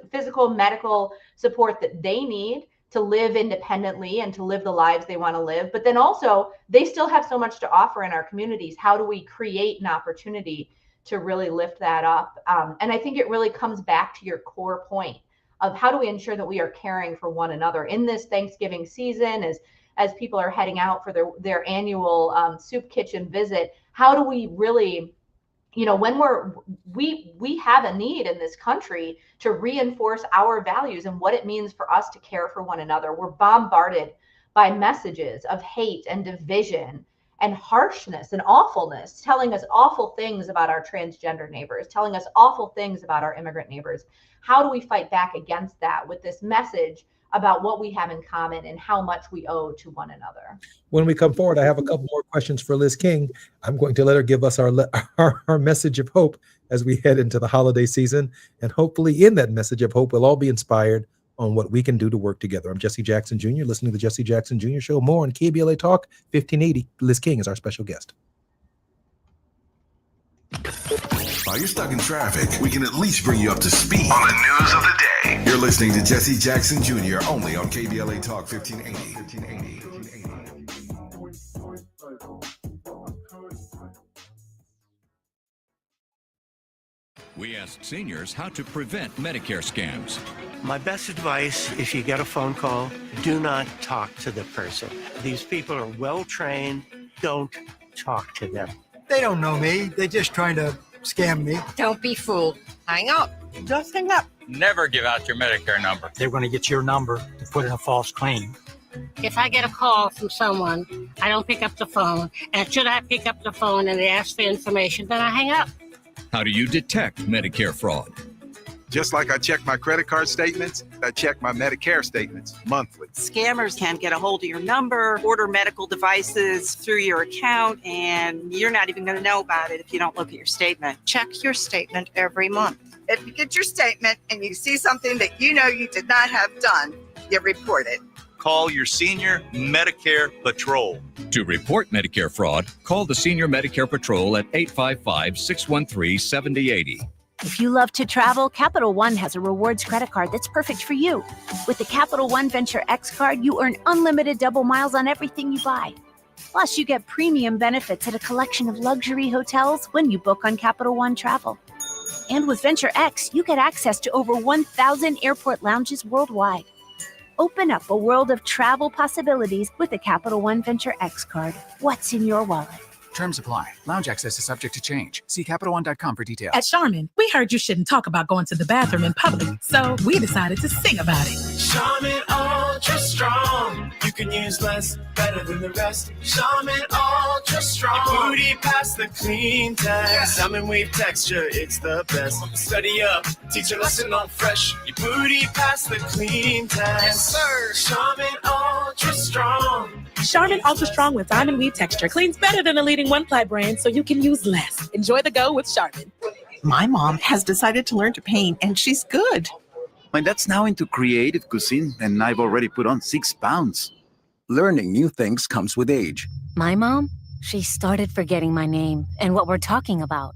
physical, medical support that they need to live independently and to live the lives they want to live? But then also, they still have so much to offer in our communities. How do we create an opportunity to really lift that up? And I think it really comes back to your core point of how do we ensure that we are caring for one another in this Thanksgiving season as people are heading out for their annual soup kitchen visit. How do we really, when we have a need in this country to reinforce our values and what it means for us to care for one another. We're bombarded by messages of hate and division and harshness and awfulness, telling us awful things about our transgender neighbors, telling us awful things about our immigrant neighbors. How do we fight back against that with this message about what we have in common and how much we owe to one another. When we come forward, I have a couple more questions for Liz King. I'm going to let her give us our message of hope as we head into the holiday season. And hopefully in that message of hope, we'll all be inspired on what we can do to work together. I'm Jesse Jackson Jr., listening to the Jesse Jackson Jr. Show. More on KBLA Talk 1580. Liz King is our special guest. While you're stuck in traffic, we can at least bring you up to speed on the news of the day. You're listening to Jesse Jackson Jr. only on KBLA Talk 1580. We asked seniors how to prevent Medicare scams. My best advice, if you get a phone call, do not talk to the person. These people are well trained. Don't talk to them. They don't know me. They're just trying to scam me. Don't be fooled. Hang up. Just hang up. Never give out your Medicare number. They're going to get your number to put in a false claim. If I get a call from someone, I don't pick up the phone. And should I pick up the phone and they ask for information, then I hang up. How do you detect Medicare fraud? Just like I check my credit card statements, I check my Medicare statements monthly. Scammers can get a hold of your number, order medical devices through your account, and you're not even going to know about it if you don't look at your statement. Check your statement every month. If you get your statement and you see something that you know you did not have done, you report it. Call your senior Medicare Patrol. To report Medicare fraud, call the Senior Medicare Patrol at 855-613-7080. If you love to travel, Capital One has a rewards credit card that's perfect for you. With the Capital One Venture X card, you earn unlimited double miles on everything you buy. Plus, you get premium benefits at a collection of luxury hotels when you book on Capital One Travel. And with Venture X, you get access to over 1,000 airport lounges worldwide. Open up a world of travel possibilities with the Capital One Venture X card. What's in your wallet? Terms apply. Lounge access is subject to change. See CapitalOne.com for details. At Charmin, we heard you shouldn't talk about going to the bathroom in public, so we decided to sing about it. Charmin Ultra Strong. You can use less, better than the rest. Charmin Ultra Strong. Your booty past the clean test. Salmon weave texture, it's the best. Study up, teach a lesson on fresh. Your booty past the clean test. Yes, sir. Charmin Ultra Strong. Charmin Ultra Strong with diamond weave texture cleans better than the leading one-ply brand, so you can use less. Enjoy the go with Charmin. My mom has decided to learn to paint, and she's good. My dad's now into creative cuisine, and I've already put on 6 pounds. Learning new things comes with age. My mom, she started forgetting my name and what we're talking about.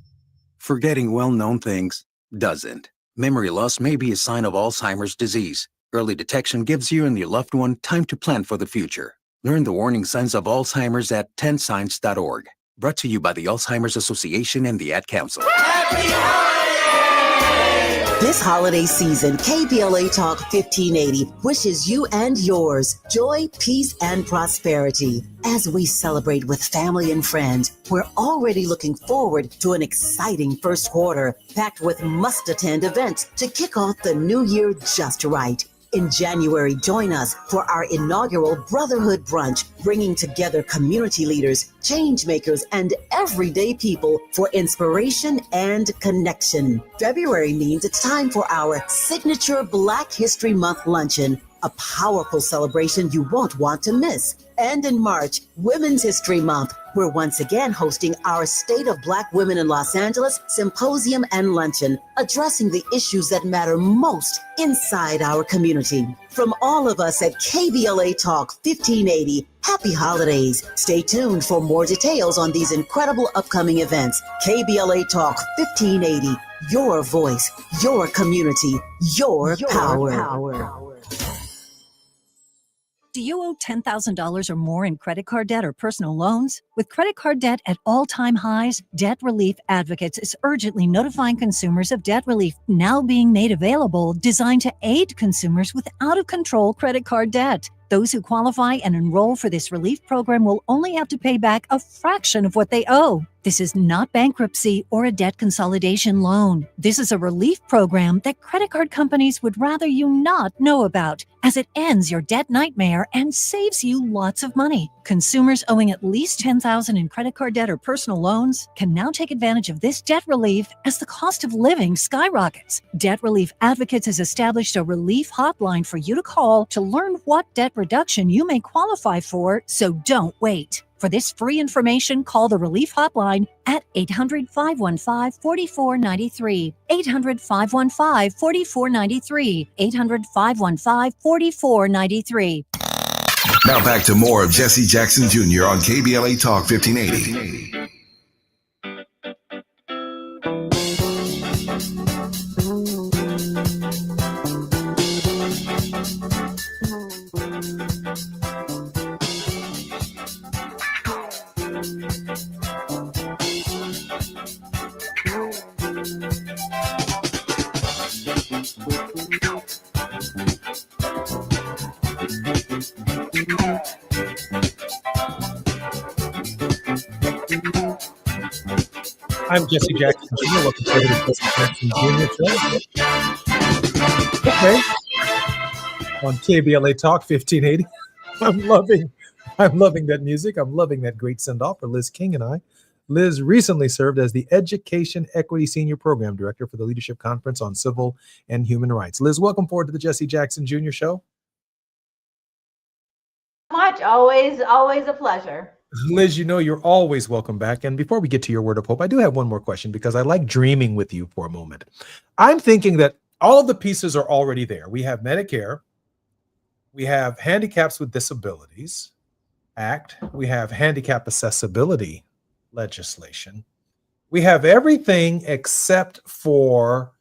Forgetting well-known things doesn't. Memory loss may be a sign of Alzheimer's disease. Early detection gives you and your loved one time to plan for the future. Learn the warning signs of Alzheimer's at 10signs.org. Brought to you by the Alzheimer's Association and the Ad Council. This holiday season, KBLA Talk 1580 wishes you and yours joy, peace, and prosperity. As we celebrate with family and friends, we're already looking forward to an exciting first quarter, packed with must-attend events to kick off the new year just right. In January, join us for our inaugural Brotherhood Brunch, bringing together community leaders, change makers, and everyday people for inspiration and connection. February means it's time for our signature Black History Month luncheon, a powerful celebration you won't want to miss. And in March, Women's History Month, we're once again hosting our State of Black Women in Los Angeles Symposium and Luncheon, addressing the issues that matter most inside our community. From all of us at KBLA Talk 1580, happy holidays. Stay tuned for more details on these incredible upcoming events. KBLA Talk 1580, your voice, your community, your power. Do you owe $10,000 or more in credit card debt or personal loans? With credit card debt at all-time highs, Debt Relief Advocates is urgently notifying consumers of debt relief now being made available, designed to aid consumers with out-of-control credit card debt. Those who qualify and enroll for this relief program will only have to pay back a fraction of what they owe. This is not bankruptcy or a debt consolidation loan. This is a relief program that credit card companies would rather you not know about, as it ends your debt nightmare and saves you lots of money. Consumers owing at least $10,000 in credit card debt or personal loans can now take advantage of this debt relief as the cost of living skyrockets. Debt Relief Advocates has established a relief hotline for you to call to learn what debt reduction you may qualify for, so don't wait. For this free information, call the Relief Hotline at 800-515-4493, 800-515-4493, 800-515-4493. Now back to more of Jesse Jackson Jr. on KBLA Talk 1580. I'm Jesse Jackson Jr. Welcome to the Jesse Jackson Jr. Show. Okay. On KBLA Talk 1580. I'm loving that music. I'm loving that great send-off for Liz King and I. Liz recently served as the Education Equity Senior Program Director for the Leadership Conference on Civil and Human Rights. Liz, welcome forward to the Jesse Jackson Jr. Show. Much. Always a pleasure. Liz, you know you're always welcome back. And before we get to your word of hope, I do have one more question because I like dreaming with you for a moment. I'm thinking that all of the pieces are already there. We have Medicare. We have Handicaps with Disabilities Act. We have handicap accessibility legislation. We have everything except for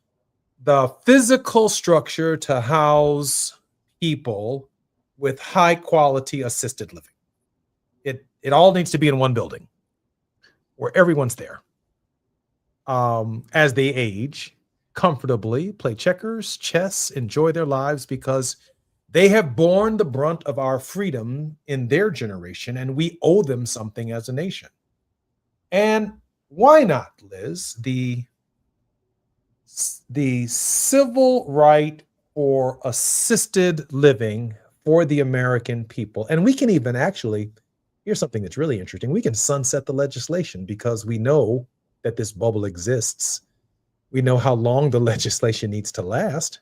the physical structure to house people with high quality assisted living. It all needs to be in one building where everyone's there as they age comfortably, play checkers, chess, enjoy their lives because they have borne the brunt of our freedom in their generation, and we owe them something as a nation. And why not, Liz? The civil right for assisted living for the American people. And we can even actually, here's something that's really interesting. We can sunset the legislation because we know that this bubble exists. We know how long the legislation needs to last.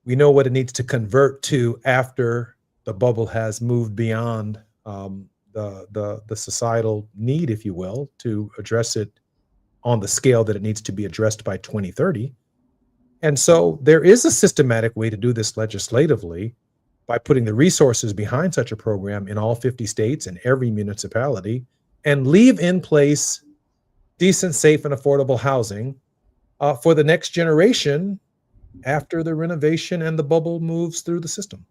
We know what it needs to convert to after the bubble has moved beyond the societal need, if you will, to address it on the scale that it needs to be addressed by 2030. And so there is a systematic way to do this legislatively by putting the resources behind such a program in all 50 states and every municipality, and leave in place decent, safe, and affordable housing for the next generation after the renovation and the bubble moves through the system.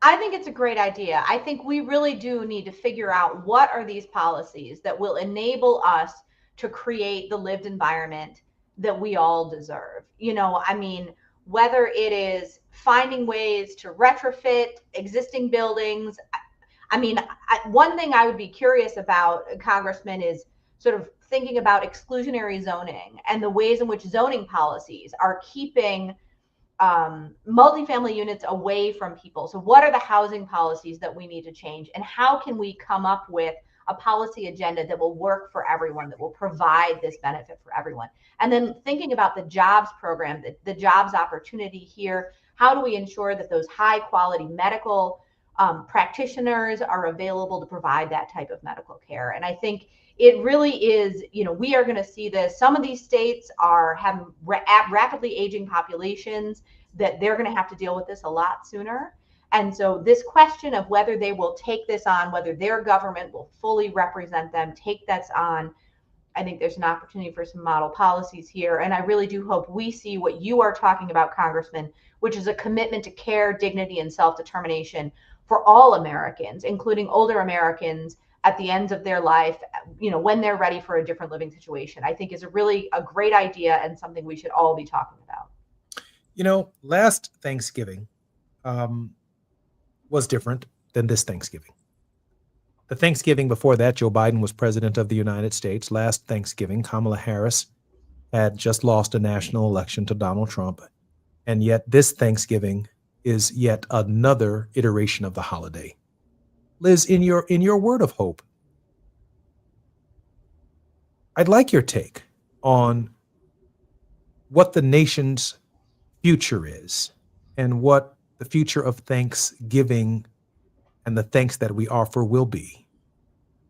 I think it's a great idea. I think we really do need to figure out what are these policies that will enable us to create the lived environment that we all deserve. You know, I mean, whether it is finding ways to retrofit existing buildings. I mean, one thing I would be curious about, Congressman, is sort of thinking about exclusionary zoning and the ways in which zoning policies are keeping multifamily units away from people. So what are the housing policies that we need to change, and how can we come up with a policy agenda that will work for everyone, that will provide this benefit for everyone? And then thinking about the jobs program, the jobs opportunity here, how do we ensure that those high quality medical practitioners are available to provide that type of medical care? And I think it really is, you know, we are going to see this. Some of these states are having rapidly aging populations that they're going to have to deal with this a lot sooner. And so this question of whether they will take this on, whether their government will fully represent them, take this on, I think there's an opportunity for some model policies here. And I really do hope we see what you are talking about, Congressman, which is a commitment to care, dignity, and self-determination for all Americans, including older Americans at the ends of their life, you know, when they're ready for a different living situation. I think is a great idea and something we should all be talking about. You know, last Thanksgiving was different than this Thanksgiving. The Thanksgiving before that, Joe Biden was president of the United States. Last Thanksgiving, Kamala Harris had just lost a national election to Donald Trump. And yet this Thanksgiving is yet another iteration of the holiday. Liz, in your word of hope, I'd like your take on what the nation's future is and what the future of Thanksgiving and the thanks that we offer will be,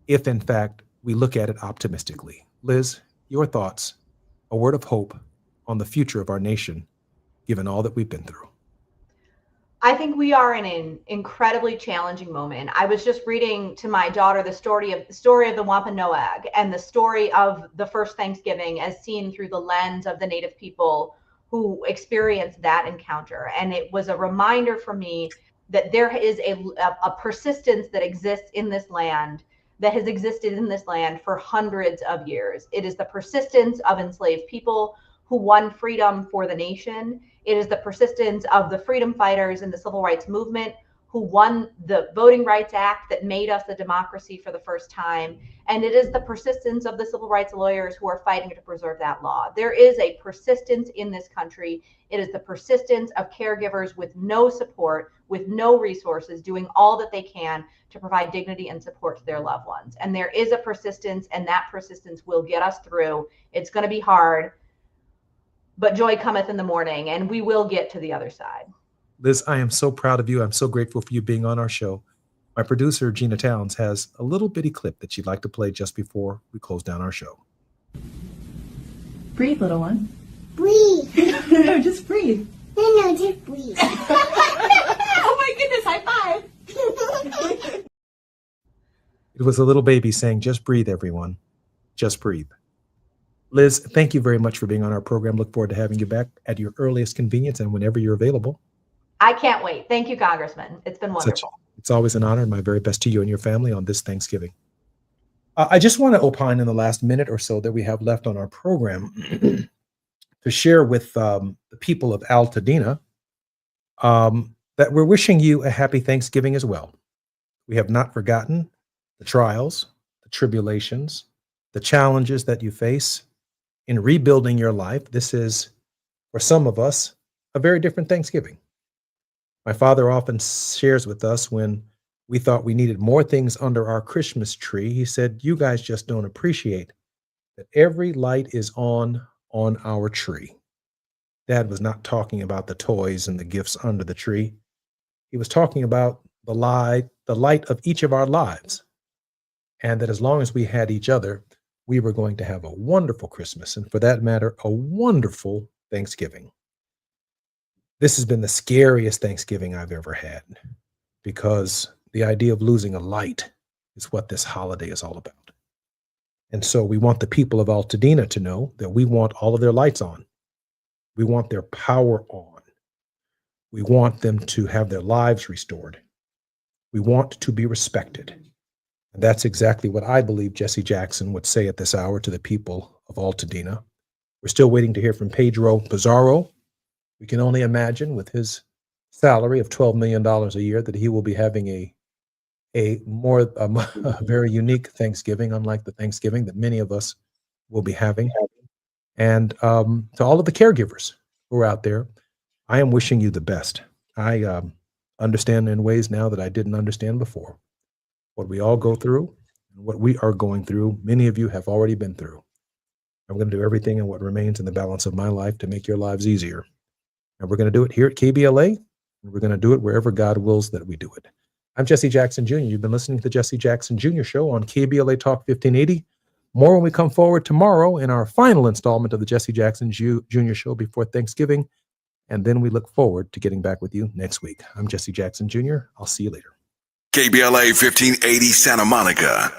if in fact we look at it optimistically. Liz, your thoughts, a word of hope on the future of our nation, given all that we've been through. I think we are in an incredibly challenging moment. I was just reading to my daughter the story of the Wampanoag and the story of the first Thanksgiving as seen through the lens of the Native people who experienced that encounter. And it was a reminder for me that there is a persistence that exists in this land, that has existed in this land for hundreds of years. It is the persistence of enslaved people who won freedom for the nation. It is the persistence of the freedom fighters in the civil rights movement who won the Voting Rights Act that made us a democracy for the first time. And it is the persistence of the civil rights lawyers who are fighting to preserve that law. There is a persistence in this country. It is the persistence of caregivers with no support, with no resources, doing all that they can to provide dignity and support to their loved ones. And there is a persistence, and that persistence will get us through. It's going to be hard, but joy cometh in the morning, and we will get to the other side. Liz, I am so proud of you. I'm so grateful for you being on our show. My producer, Gina Towns, has a little bitty clip that she'd like to play just before we close down our show. Breathe, little one. Breathe. No, just breathe. No, just breathe. Oh my goodness, high five. It was a little baby saying, just breathe, everyone. Just breathe. Liz, thank you very much for being on our program. Look forward to having you back at your earliest convenience and whenever you're available. I can't wait. Thank you, Congressman. It's been wonderful. It's always an honor, and my very best to you and your family on this Thanksgiving. I just want to opine in the last minute or so that we have left on our program to share with the people of Altadena that we're wishing you a happy Thanksgiving as well. We have not forgotten the trials, the tribulations, the challenges that you face in rebuilding your life. This is, for some of us, a very different Thanksgiving. My father often shares with us when we thought we needed more things under our Christmas tree. He said, you guys just don't appreciate that every light is on our tree. Dad was not talking about the toys and the gifts under the tree. He was talking about the light of each of our lives. And that as long as we had each other, we were going to have a wonderful Christmas, and for that matter, a wonderful Thanksgiving. This has been the scariest Thanksgiving I've ever had, because the idea of losing a light is what this holiday is all about. And so we want the people of Altadena to know that we want all of their lights on. We want their power on. We want them to have their lives restored. We want to be respected. And that's exactly what I believe Jesse Jackson would say at this hour to the people of Altadena. We're still waiting to hear from Pedro Pizarro. We can only imagine with his salary of $12 million a year that he will be having a very unique Thanksgiving, unlike the Thanksgiving that many of us will be having. And to all of the caregivers who are out there, I am wishing you the best. I understand in ways now that I didn't understand before. What we all go through, and what we are going through, many of you have already been through. I'm going to do everything in what remains in the balance of my life to make your lives easier. And we're going to do it here at KBLA, and we're going to do it wherever God wills that we do it. I'm Jesse Jackson Jr. You've been listening to the Jesse Jackson Jr. Show on KBLA Talk 1580. More when we come forward tomorrow in our final installment of the Jesse Jackson Jr. Show before Thanksgiving. And then we look forward to getting back with you next week. I'm Jesse Jackson Jr. I'll see you later. KBLA 1580 Santa Monica.